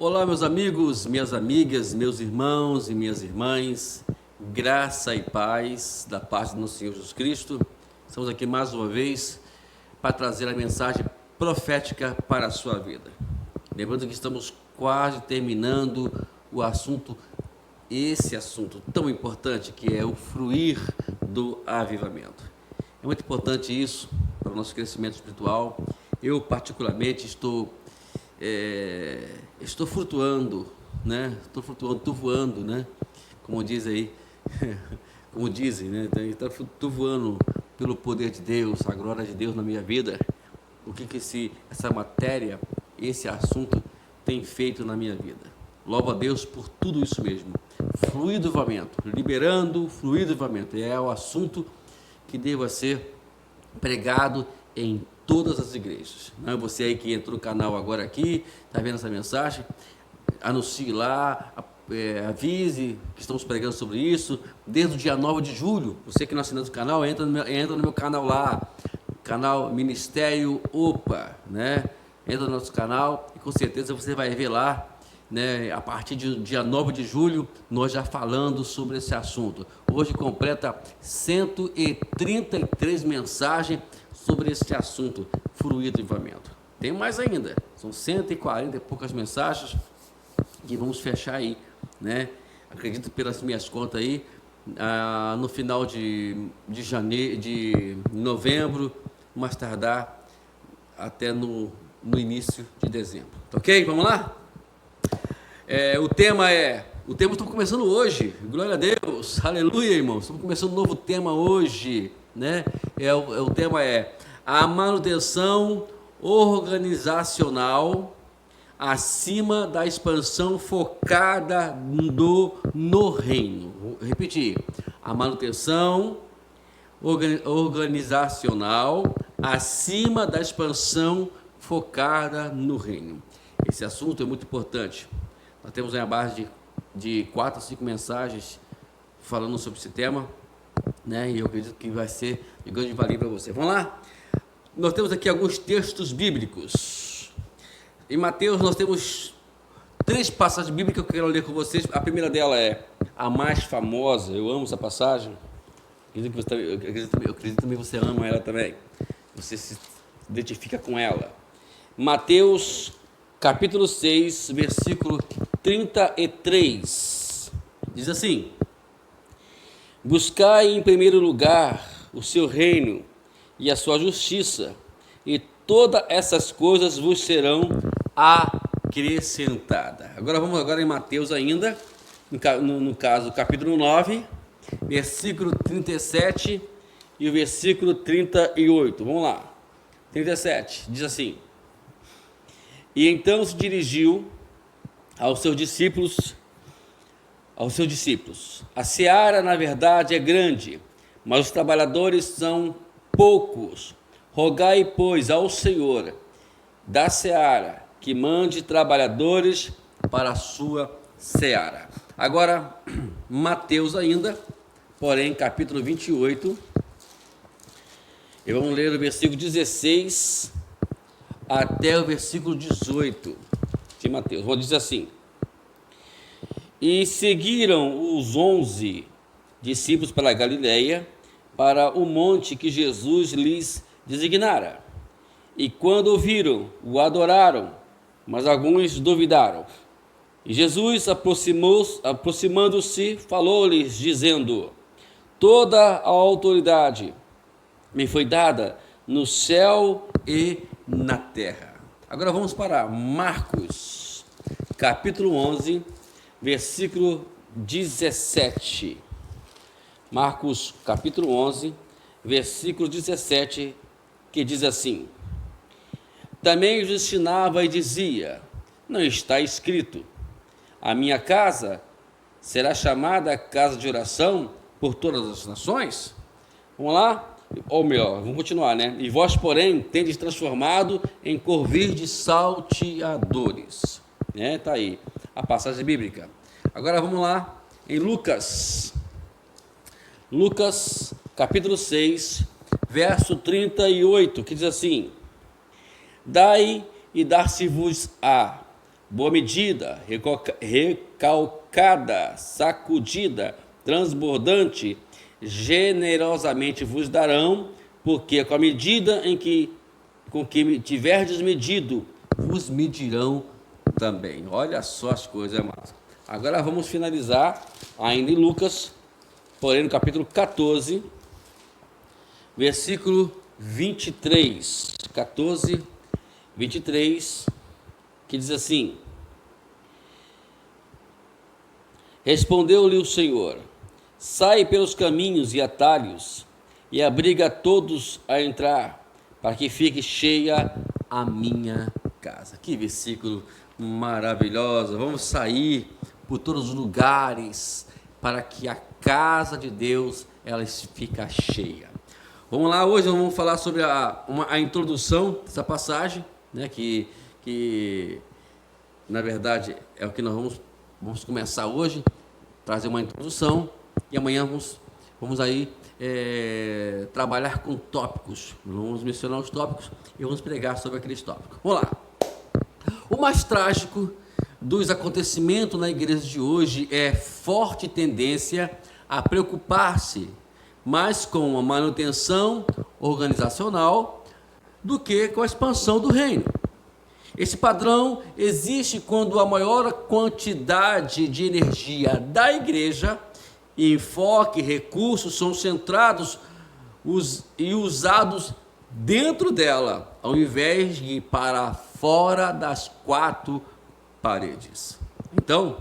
Olá, meus amigos, minhas amigas, meus irmãos e minhas irmãs, graça e paz da parte do nosso Senhor Jesus Cristo. Estamos aqui mais uma vez para trazer a mensagem profética para a sua vida. Lembrando que estamos quase terminando esse assunto tão importante que é o fruir do avivamento. É muito importante isso para o nosso crescimento espiritual. Eu, particularmente, estou flutuando, né? Estou voando, né? Como diz aí, como dizem, né? Estou voando pelo poder de Deus, a glória de Deus na minha vida. O que essa matéria, esse assunto tem feito na minha vida? Louvo a Deus por tudo isso mesmo. Fluidovamento, liberando fluidovamento. É o assunto que deva ser pregado em todas as igrejas. Não é você aí que entrou no canal agora aqui, está vendo essa mensagem? Anuncie lá, avise que estamos pregando sobre isso. Desde o dia 9 de julho, você que não assina do canal, entra no meu canal lá, canal Ministério Opa, né? Entra no nosso canal e com certeza você vai ver lá, né, a partir do dia 9 de julho, nós já falando sobre esse assunto. Hoje completa 133 mensagens sobre esse assunto, fluidovamento. Tem mais ainda, são 140 e poucas mensagens que vamos fechar aí, né? Acredito pelas minhas contas aí, no final de novembro, mais tardar até no início de dezembro. Tá ok? Vamos lá? O tema estamos começando hoje, glória a Deus, aleluia, irmãos, estamos começando um novo tema hoje, né? O tema é a manutenção organizacional acima da expansão focada no reino. Vou repetir, a manutenção organizacional acima da expansão focada no reino. Esse assunto é muito importante. Nós temos aí a base de 4 a 5 mensagens falando sobre esse tema, né? E eu acredito que vai ser de grande valia para você. Vamos lá? Nós temos aqui alguns textos bíblicos. Em Mateus nós temos 3 passagens bíblicas que eu quero ler com vocês. A primeira dela é a mais famosa. Eu amo essa passagem. Eu acredito também que você ama ela também. Você se identifica com ela. Mateus capítulo 6, versículo 33, diz assim: buscai em primeiro lugar o seu reino e a sua justiça, e todas essas coisas vos serão acrescentadas. Agora vamos em Mateus ainda, no caso, capítulo 9, versículo 37 e o versículo 38. Vamos lá. 37, diz assim: e então se dirigiu aos seus discípulos, a seara, na verdade, é grande, mas os trabalhadores são poucos. Rogai, pois, ao Senhor da seara que mande trabalhadores para a sua seara. Agora, Mateus ainda, porém, capítulo 28, e vamos ler o versículo 16 até o versículo 18 de Mateus. Vou dizer assim: e seguiram os 11 discípulos para a Galileia, para o monte que Jesus lhes designara. E quando o viram, o adoraram, mas alguns duvidaram. E Jesus, aproximando-se, falou-lhes, dizendo: toda a autoridade me foi dada no céu e na terra. Agora vamos para Marcos, capítulo 11, versículo 17. Marcos, capítulo 11, versículo 17, que diz assim: também os ensinava e dizia: não está escrito, a minha casa será chamada casa de oração por todas as nações? Vamos lá? Ou melhor, vamos continuar, né? E vós, porém, tendes transformado em corvis de salteadores. Né? Tá aí a passagem bíblica. Agora vamos lá em Lucas, capítulo 6, verso 38, que diz assim: dai e dar-se-vos-á, boa medida, recalcada, sacudida, transbordante, generosamente vos darão, porque com a medida com que tiverdes medido, vos medirão também. Olha só as coisas, amados. Agora vamos finalizar ainda em Lucas, porém no capítulo 14, versículo 23. 14, 23, que diz assim: Respondeu-lhe o Senhor: Sai pelos caminhos e atalhos, e obriga a todos a entrar, para que fique cheia a minha casa. Que versículo maravilhoso! Vamos sair por todos os lugares, para que a casa de Deus ela fique cheia. Vamos lá, hoje vamos falar sobre a introdução dessa passagem, né, que na verdade é o que nós vamos começar hoje, trazer uma introdução, e amanhã vamos aí trabalhar com tópicos. Vamos mencionar os tópicos e vamos pregar sobre aqueles tópicos. Vamos lá. O mais trágico dos acontecimentos na igreja de hoje é forte tendência a preocupar-se mais com a manutenção organizacional do que com a expansão do reino. Esse padrão existe quando a maior quantidade de energia da igreja, enfoque e recursos são centrados e usados dentro dela, ao invés de ir para fora das quatro paredes. Então,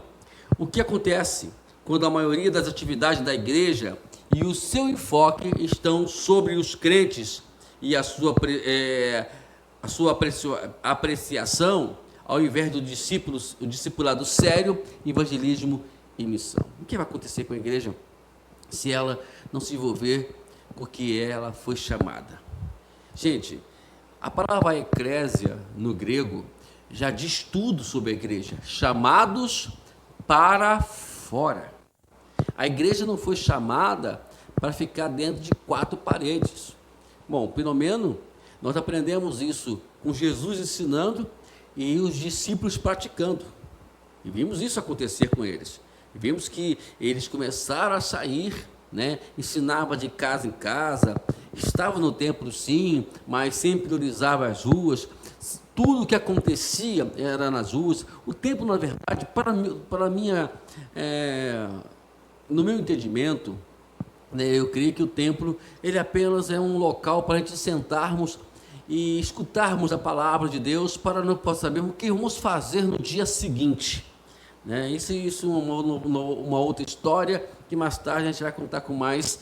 o que acontece quando a maioria das atividades da igreja e o seu enfoque estão sobre os crentes e a sua apreciação, ao invés do discipulado sério, evangelismo e missão? O que vai acontecer com a igreja se ela não se envolver com o que ela foi chamada? Gente, a palavra eclésia no grego já diz tudo sobre a igreja: chamados para fora. A igreja não foi chamada para ficar dentro de quatro paredes. Bom, pelo menos nós aprendemos isso com Jesus ensinando e os discípulos praticando. E vimos isso acontecer com eles. E vimos que eles começaram a sair, né? Ensinava de casa em casa, estava no templo sim, mas sempre priorizava as ruas. Tudo o que acontecia era nas ruas. O templo, na verdade, no meu entendimento, né, eu creio que o templo ele apenas é um local para a gente sentarmos e escutarmos a palavra de Deus para sabermos o que vamos fazer no dia seguinte, né? Isso é uma outra história que mais tarde a gente vai contar com mais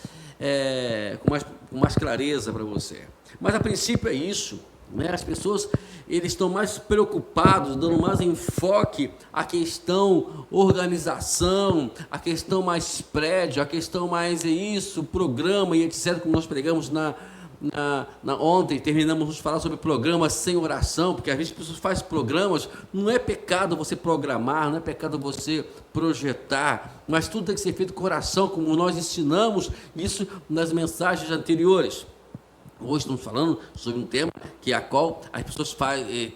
clareza para você. Mas a princípio é isso, né? As pessoas eles estão mais preocupados, dando mais enfoque à questão organização, à questão mais prédio, à questão mais programa e etc, como nós pregamos ontem, terminamos de falar sobre programas sem oração, porque às vezes as pessoas fazem programas, não é pecado você programar, não é pecado você projetar, mas tudo tem que ser feito com oração, como nós ensinamos isso nas mensagens anteriores. Hoje estamos falando sobre um tema a qual as pessoas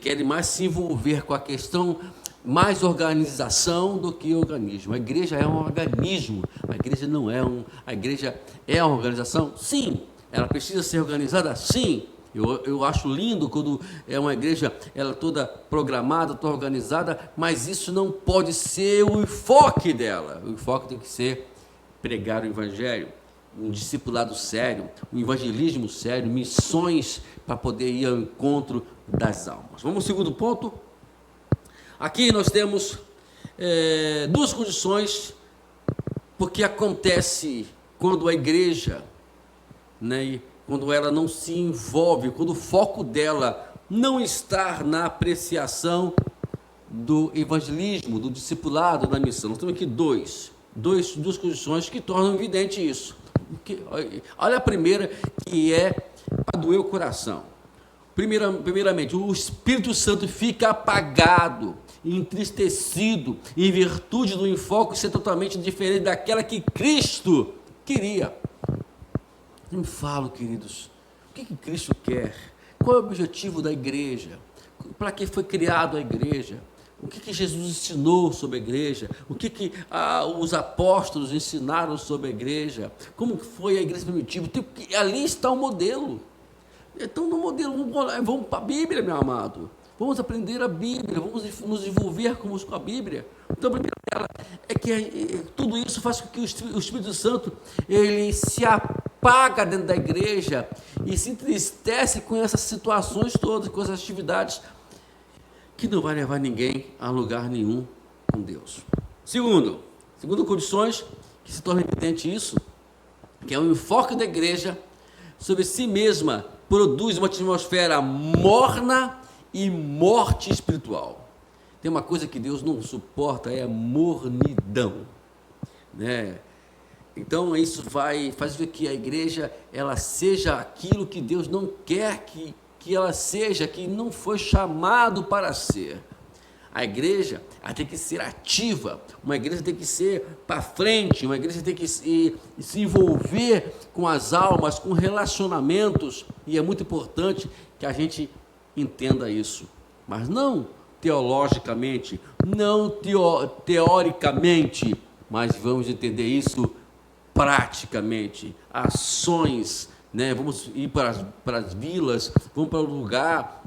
querem mais se envolver com a questão mais organização do que organismo. A igreja é um organismo, a igreja não é a igreja é uma organização? Sim. Ela precisa ser organizada? Sim. Eu acho lindo quando é uma igreja ela toda programada, toda organizada, mas isso não pode ser o enfoque dela. O enfoque tem que ser pregar o evangelho, um discipulado sério, um evangelismo sério, missões para poder ir ao encontro das almas. Vamos ao segundo ponto. Aqui nós temos duas condições porque acontece quando a igreja, né, quando ela não se envolve, quando o foco dela não está na apreciação do evangelismo, do discipulado, da missão. Nós temos aqui duas condições que tornam evidente isso. Olha a primeira, que é para doer o coração. Primeiramente, o Espírito Santo fica apagado, entristecido, em virtude do enfoque ser totalmente diferente daquela que Cristo queria. Me falam, queridos, o que Cristo quer? Qual é o objetivo da igreja? Para que foi criada a igreja? O que Jesus ensinou sobre a igreja? O que os apóstolos ensinaram sobre a igreja? Como que foi a igreja primitiva? Ali está o modelo. Então, no modelo, vamos para a Bíblia, meu amado. Vamos aprender a Bíblia, vamos nos envolver com a Bíblia. Então, a primeira dela é que tudo isso faz com que o Espírito Santo ele se apaga dentro da igreja e se entristece com essas situações todas, com essas atividades que não vai levar ninguém a lugar nenhum com Deus. Segundo condições que se torna evidente isso, que é o enfoque da igreja sobre si mesma produz uma atmosfera morna e morte espiritual. Tem uma coisa que Deus não suporta, é a mornidão, né? Então isso faz com que a igreja ela seja aquilo que Deus não quer que ela seja, que não foi chamado para ser. A igreja ela tem que ser ativa, uma igreja tem que ser para frente, uma igreja tem que se envolver com as almas, com relacionamentos, e é muito importante que a gente entenda isso, mas não teologicamente, não teoricamente, mas vamos entender isso praticamente, ações, né? Vamos ir para as vilas, vamos para o lugar,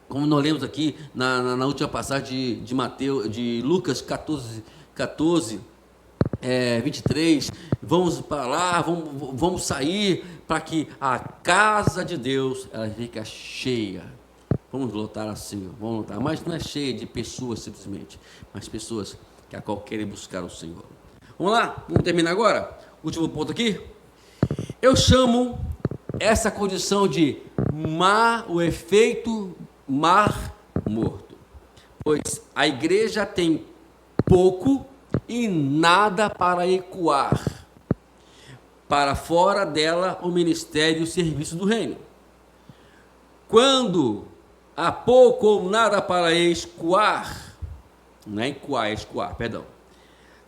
como nós lemos aqui na última passagem de Lucas 14, 23, vamos para lá, vamos sair para que a casa de Deus ela fique cheia. Vamos lotar assim, vamos lotar, mas não é cheia de pessoas simplesmente, mas pessoas que a qual querem buscar o Senhor. Vamos lá, vamos terminar agora. Último ponto aqui. Eu chamo essa condição de o efeito mar morto, pois a igreja tem pouco e nada para ecoar para fora dela o ministério e o serviço do reino. Quando há pouco ou nada para escoar, não é ecoar, é escoar, perdão,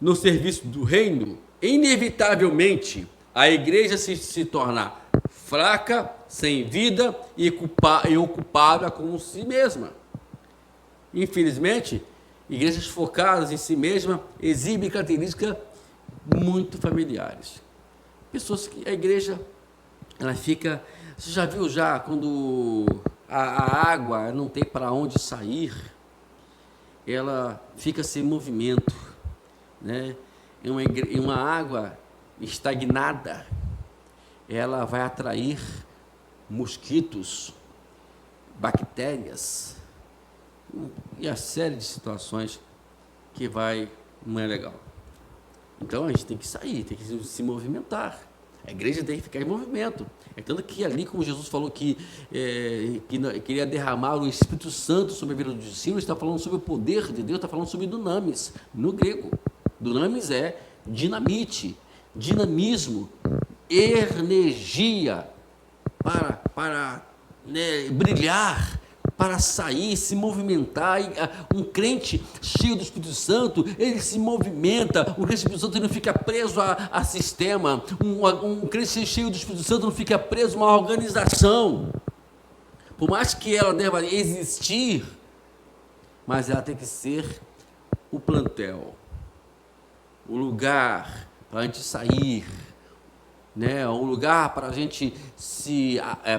no serviço do reino, inevitavelmente a igreja se torna fraca, sem vida e ocupada com si mesma. Infelizmente, igrejas focadas em si mesma exibem características muito familiares. Pessoas que a igreja, ela fica... Você já viu quando a água não tem para onde sair, ela fica sem movimento, né? Uma água estagnada, ela vai atrair mosquitos, bactérias e a série de situações que não é legal. Então a gente tem que sair, tem que se movimentar. A igreja tem que ficar em movimento. É tanto que ali, como Jesus falou que queria derramar o Espírito Santo sobre a vida dos discípulos, está falando sobre o poder de Deus, está falando sobre dunamis, no grego. Dunamis é dinamite, dinamismo, energia para brilhar, para sair, se movimentar. Um crente cheio do Espírito Santo, ele se movimenta. Um crente cheio do Espírito Santo não fica preso a sistema. Um crente cheio do Espírito Santo não fica preso a uma organização. Por mais que ela deva existir, mas ela tem que ser o plantel, o lugar para a gente sair, né? Um lugar para a gente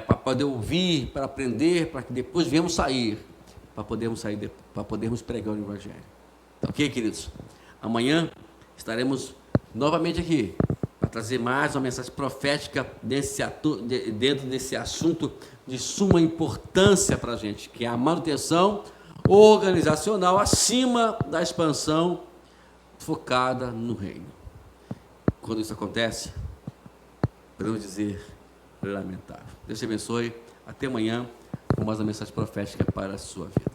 para poder ouvir, para aprender, para que depois venhamos sair, para podermos pregar o Evangelho. Ok, queridos? Amanhã estaremos novamente aqui para trazer mais uma mensagem profética dentro desse assunto de suma importância para a gente, que é a manutenção organizacional acima da expansão focada no reino. Quando isso acontece, podemos dizer lamentável. Deus te abençoe. Até amanhã com mais uma mensagem profética para a sua vida.